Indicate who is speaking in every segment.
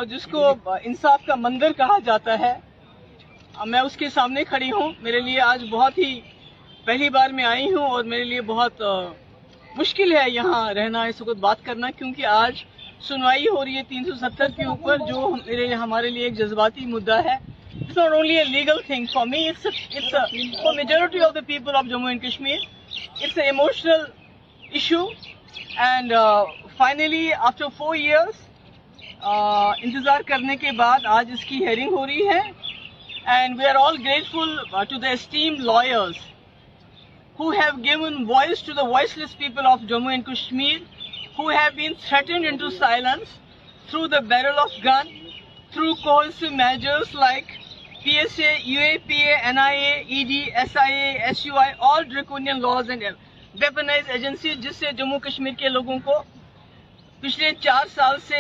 Speaker 1: جس کو انصاف کا مندر کہا جاتا ہے، میں اس کے سامنے کھڑی ہوں. میرے لیے آج بہت ہی پہلی بار میں آئی ہوں اور میرے لیے بہت مشکل ہے یہاں رہنا، اس وقت بات کرنا، کیونکہ آج سنوائی ہو رہی ہے 370 کے اوپر، جو ہمارے لیے ایک جذباتی مدعا ہے. It's not only a legal thing for me, for majority of the people of Jammu and Kashmir, it's an emotional issue. And finally, after 4 years, انتظار کرنے کے بعد آج اس کی ہیئرنگ ہو رہی ہے. And we are all grateful to the esteemed lawyers who have given voice to the voiceless people of Jammu and Kashmir, who have been threatened into silence through the barrel of gun, through coercive measures like PSA, UAPA, NIA, ED, SIA, SUI, all draconian laws and weaponized agencies, جس سے جموں کشمیر کے لوگوں کو پچھلے 4 سال سے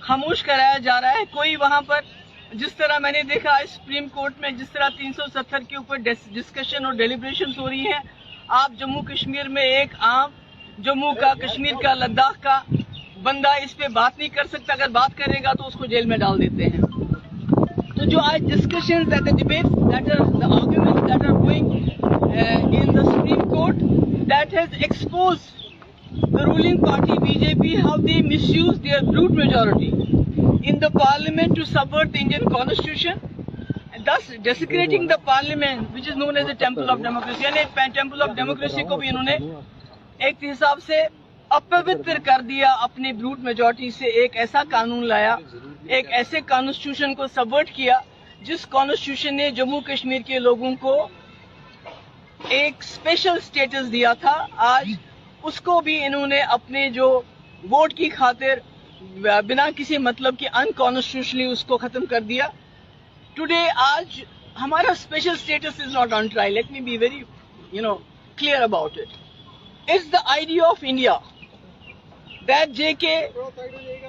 Speaker 1: خاموش کرایا جا رہا ہے. کوئی وہاں پر جس طرح میں نے دیکھا سپریم کورٹ میں جس طرح 370 کے اوپر ڈسکشن اور ڈیلیبریشنز ہو رہی ہیں، آپ جموں کشمیر میں ایک عام جموں کا، کشمیر کا، لداخ کا بندہ اس پہ بات نہیں کر سکتا. اگر بات کرے گا تو اس کو جیل میں ڈال دیتے ہیں. تو جو آج discussions and the debates the arguments that are going in the Supreme Court, that has exposed the ruling party BJP how they misuse their brute majority in the parliament to subvert the Indian constitution, and thus desecrating the parliament, which is known as the temple of democracy. یعنی temple of democracy کو بھی انہوں نے ایک حساب سے اپوتر کر دیا. اپنی بروٹ میجورٹی سے ایک ایسا قانون لایا، ایک ایسے کانسٹیٹیوشن کو سبورٹ کیا جس کانسٹیٹیوشن نے جموں کشمیر کے لوگوں کو ایک اسپیشل سٹیٹس دیا تھا. آج اس کو بھی انہوں نے اپنے جو ووٹ کی خاطر بنا کسی مطلب کے انکانسٹیٹیوشنلی اس کو ختم کر دیا. ٹوڈے آج ہمارا special status is not on trial. Let me be very clear about it. It's the idea of India that JK,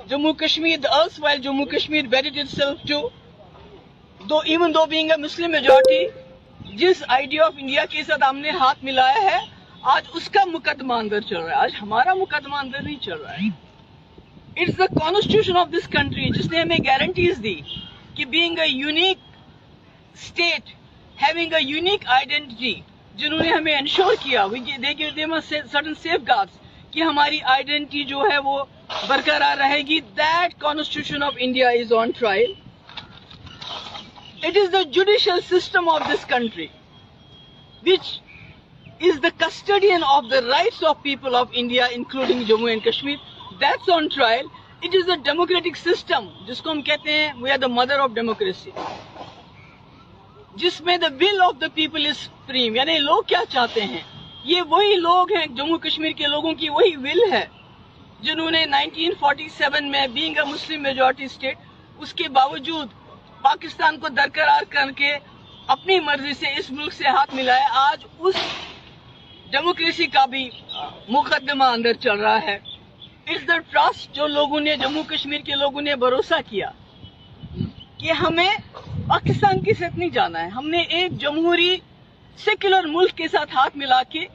Speaker 1: Jammu Kashmir, the erstwhile Jammu Kashmir wedded itself to, even though being a Muslim majority, جس idea of India کے ساتھ ہم نے ہاتھ ملایا ہے، آج اس کا مقدمہ اندر چل رہا ہے. آج ہمارا مقدمہ اندر نہیں چل رہا ہے. It's the constitution of this country جس نے ہمیں گارنٹیز دی کہ being a unique state, having a unique identity, جنہوں نے ہمیں انشور کیا they give them a certain safeguards کہ ہماری آئیڈینٹی جو ہے وہ برقرار رہے گی. That constitution of India is on trial. It is the judicial system of this country which is the custodian of the rights of people of India, including Jammu and Kashmir. That's on trial. It is a democratic system جس کو ہم کہتے ہیں we are the mother of democracy, جس میں the will of the people is supreme. یعنی لوگ کیا چاہتے ہیں، یہ وہی لوگ ہیں، جموں کشمیر کے لوگوں کی وہی will ہے جنہوں نے 1947 میں being a Muslim majority state اس کے باوجود پاکستان کو درقرار کر کے اپنی مرضی سے اس ملک سے ہاتھ ملایا. آج اس ڈیموکریسی کا بھی مقدمہ اندر چل رہا ہے. It's the trust جو لوگوں نے، جموں کشمیر کے لوگوں نے بھروسہ کیا کہ ہمیں پاکستان کے ساتھ نہیں جانا ہے. ہم نے ایک جمہوری سیکولر ملک کے ساتھ ہاتھ ملا کے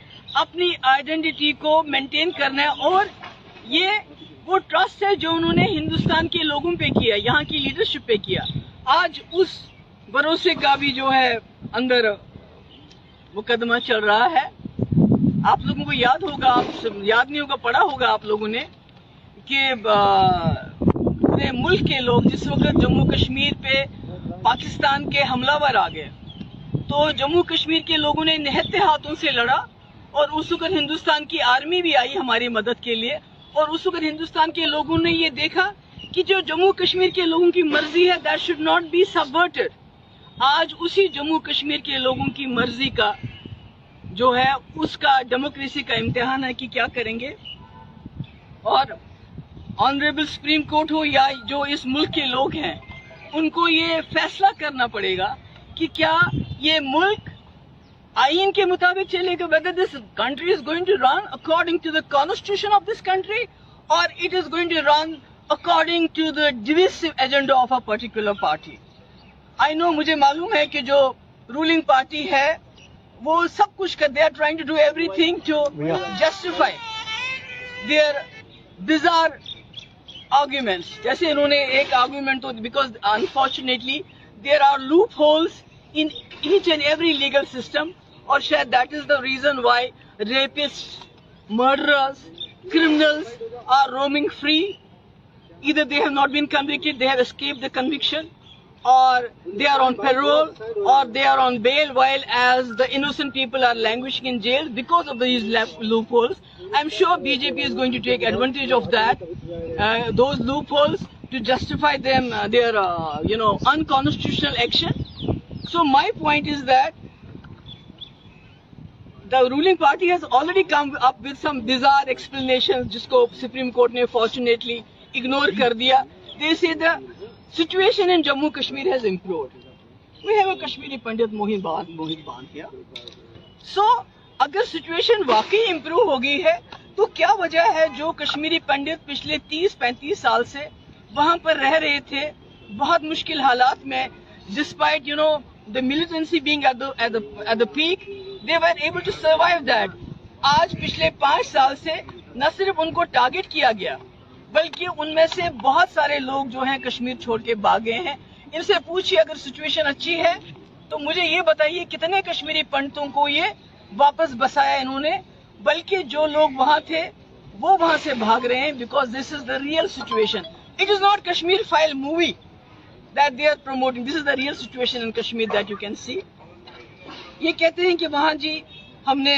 Speaker 1: اپنی آئیڈینٹی کو مینٹین کرنا ہے. اور یہ وہ ٹرسٹ ہے جو انہوں نے ہندوستان کے لوگوں پہ کیا، یہاں کی لیڈرشپ پہ کیا. آج اس بھروسے کا بھی جو ہے اندر مقدمہ چل رہا ہے. آپ لوگوں کو یاد ہوگا، یاد نہیں ہوگا، پڑھا ہوگا آپ لوگوں نے کہ پورے ملک کے لوگ جس وقت جموں کشمیر پہ پاکستان کے حملہ ور آ گئے تو جموں کشمیر کے لوگوں نے نہتے ہاتھوں سے لڑا. اور اس وقت ہندوستان کی آرمی بھی آئی ہماری مدد کے لیے. اور اس وقت ہندوستان کے لوگوں نے یہ دیکھا کہ جو جموں کشمیر کے لوگوں کی مرضی ہے that should not be subverted. آج اسی جموں کشمیر کے لوگوں کی مرضی کا جو ہے اس کا ڈیموکریسی کا امتحان ہے کہ کیا کریں گے. اور آنریبل سپریم کورٹ ہو یا جو اس ملک کے لوگ ہیں، ان کو یہ فیصلہ کرنا پڑے گا کہ کیا یہ ملک آئین کے مطابق چلے گا, whether this country is going to run according to the constitution of this country or it is going to run according to the divisive agenda of a particular party. I know, مجھے معلوم ہے کہ جو ruling party ہے وہ سب کچھ کر, they are trying to do everything to justify their bizarre arguments. جیسے انہوں نے ایک argument تو because unfortunately there are loopholes in each and every legal system, اور شاید that is the reason why rapists, murderers, criminals are roaming free. Either they have not been convicted, they have escaped the conviction, or they are on parole, or they are on bail, while as the innocent people are languishing in jail because of these loopholes. I'm sure BJP is going to take advantage of that, those loopholes, to justify them their unconstitutional action. So my point is that the ruling party has already come up with some bizarre explanations, jisko Supreme Court ne fortunately ignore kar diya. They say the situation in Jammu Kashmir has improved. We have a Kashmiri Pandit Mohit Ban here. So اگر situation واقعی improve ہو گئی ہے تو کیا وجہ ہے جو کشمیری پنڈت پچھلے 30-35 سال سے وہاں پر رہ رہے تھے بہت مشکل حالات میں, despite the militancy being at the peak, they were able to survive that. آج پچھلے 5 سال سے نہ صرف ان کو ٹارگٹ کیا گیا بلکہ ان میں سے بہت سارے لوگ جو ہیں کشمیر چھوڑ کے بھاگ گئے ہیں. ان سے پوچھیے اگر سچویشن اچھی ہے تو مجھے یہ بتائیے کتنے کشمیری پنڈتوں کو یہ واپس بسایا انہوں نے, بلکہ جو لوگ وہاں تھے وہ وہاں سے بھاگ رہے ہیں because this is the real situation. It is not Kashmir File movie that they are promoting. This is the real situation in Kashmir that you can see. یہ کہتے ہیں کہ وہاں جی ہم نے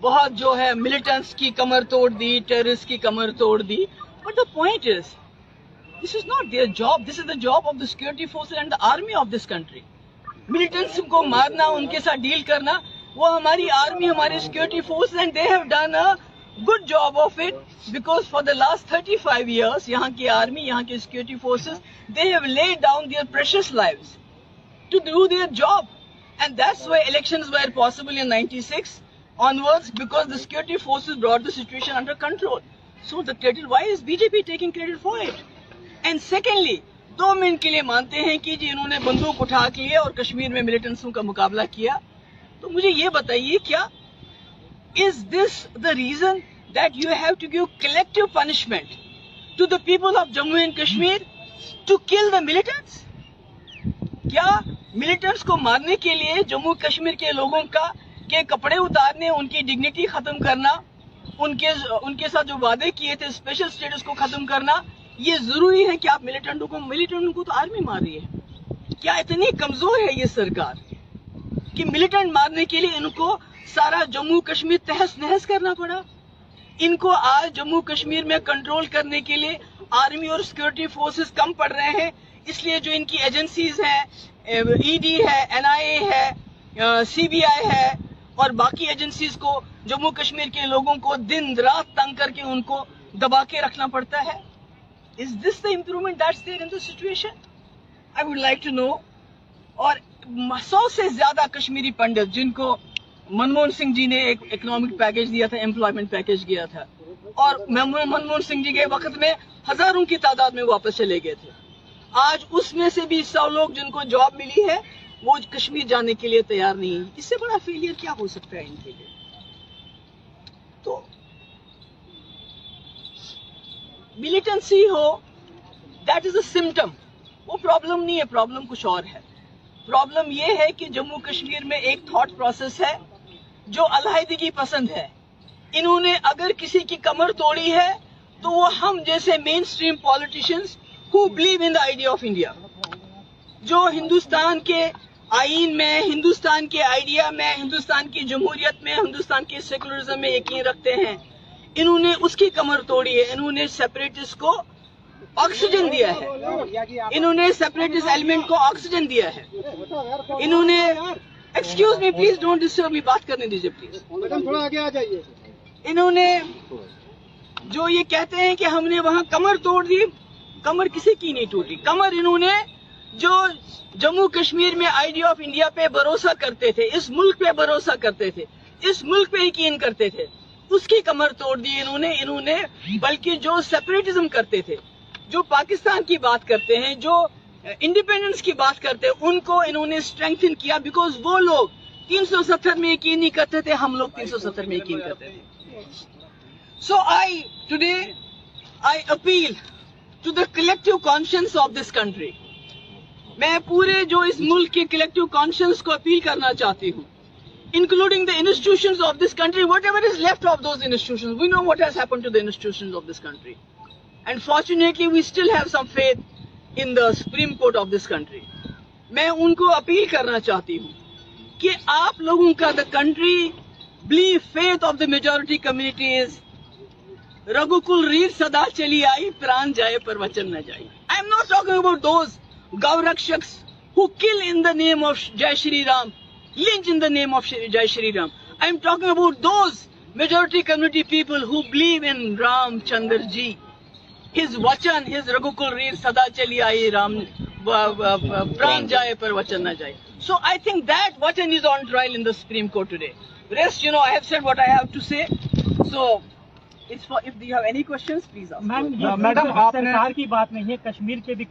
Speaker 1: بہت جو ہے ملیٹنٹس کی کمر توڑ دی, ٹیررسٹ کی کمر توڑ دی. But the point is, this is not their job. This is the job of the security forces and the army of this country. Militants کو مارنا, ان کے ساتھ ڈیل کرنا, وہ ہماری آرمی, ہماری security force, and they have done a good job of it because for the last 35 years یہاں کی آرمی, یہاں کی security forces, they have laid down their precious lives to do their job, and that's why elections were possible in 96 onwards because the security forces brought the situation under control. So the credit, why is BJP taking credit for it? And secondly, 2 minute کے لیے مانتے ہیں کہ جی انہوں نے بندوق اٹھا کے لیے اور کشمیر میں ملیٹنٹسوں کا مقابلہ کیا, تو مجھے یہ بتائیے کیا is this the reason that you have to give collective punishment to the people of Jammu and Kashmir to kill the militants? کیا ملیٹنٹس کو مارنے کے لیے جموں کشمیر کے لوگوں کا کے کپڑے اتارنے, ان کی ڈگنیٹی ختم کرنا, ان کے ساتھ جو وعدے کیے تھے اسپیشل اسٹیٹس کو ختم کرنا, یہ ضروری ہے کہ آپ ملیٹنٹوں کو تو آرمی مار رہی ہے. کیا اتنی کمزور ہے یہ سرکار کہ ملیٹنٹ مارنے کے لیے ان کو سارا جموں کشمیر تہس نہس کرنا پڑا؟ ان کو آج جموں کشمیر میں کنٹرول کرنے کے لیے آرمی اور سیکورٹی فورسز کم پڑ رہے ہیں, اس لیے جو ان کی ایجنسیز ہیں, ای ڈی ہے, NIA ہے, CBI ہے اور باقی ایجنسیز کو جموں کشمیر کے لوگوں کو دن رات تنگ کر کے ان کو دبا کے رکھنا پڑتا ہے. Is this the improvement that's there in the situation? I would like to know. اور 100 سے زیادہ کشمیری پنڈت جن کو منموہن سنگھ جی نے ایک اکنامک پیکج دیا تھا, امپلائمنٹ پیکج دیا تھا, اور منموہن سنگھ جی کے وقت میں ہزاروں کی تعداد میں واپس چلے گئے تھے, آج اس میں سے بھی 100 لوگ جن کو جاب ملی ہے وہ کشمیر جانے کے لیے تیار نہیں ہیں. اس سے بڑا فیلئر کیا ہو سکتا ہے ان کے لیے؟ تو militancy who, that is a symptom, وہ پرابلم نہیں ہے, پرابلم کچھ اور ہے. پرابلم یہ ہے کہ جموں کشمیر میں ایک تھاٹ پروسیس ہے جو علیحدگی پسند ہے. انہوں نے اگر کسی کی کمر توڑی ہے تو وہ ہم جیسے mainstream politicians who believe in the idea of India, جو ہندوستان کے آئین میں, ہندوستان کے آئیڈیا میں, ہندوستان کی جمہوریت میں, ہندوستان کے سیکولرزم میں یقین رکھتے ہیں, انہوں نے اس کی کمر توڑی ہے. انہوں نے سیپریٹسٹ کو آکسیجن دیا ہے, انہوں نے سیپریٹسٹ ایلیمنٹ کو آکسیجن دیا ہے, انہوں نے, excuse me please don't disturb me, بات کرنے دیجیے پلیز. انہوں نے جو یہ کہتے ہیں کہ ہم نے وہاں کمر توڑ دی, کمر کسی کی نہیں ٹوٹی. کمر انہوں نے جو جموں کشمیر میں آئیڈیا آف انڈیا پہ بھروسہ کرتے تھے, اس ملک پہ بھروسہ کرتے تھے, اس ملک پہ یقین کرتے تھے, اس کی کمر توڑ دی انہوں نے. بلکہ جو سیپریٹزم کرتے تھے, جو پاکستان کی بات کرتے ہیں, جو انڈیپینڈنس کی بات کرتے ہیں, ان کو انہوں نے اسٹرینگتھن کیا بیکاز وہ لوگ 370 میں یقین نہیں کرتے تھے, ہم لوگ 370 میں یقین کرتے تھے. So today I appeal to the collective conscience of this country. میں پورے جو اس ملک کے کلیکٹیو کانشنس کو اپیل کرنا چاہتی ہوں, including the institutions of this country, whatever is left of those institutions. We know what has happened to the institutions of this country. And fortunately, we still have some faith in the Supreme Court of this country. میں ان کو appeal کرنا چاہتی ہوں کہ آپ لوگوں کا the country believe faith of the majority community is رگوکل ریر صدا چلی آئی پران جائے پر وچن نہ جائے. I am not talking about those Gaurakshaks who kill in the name of Jai Shri Ram, lynch in the name of Jai Shri Ram. I am talking about those majority community people who believe in Ram Chandra Ji. His vachan, his Raghukul Reer Sada Chali Aayi Ram Pran Jaye Par Vachan Na Jaye. So I think that vachan is on trial in the Supreme Court today. Rest, I have said what I have to say. So it's for, if you have any questions, please ask.
Speaker 2: Madam, آپ سرکار کی بات نہیں ہے, کشمیر کے بھی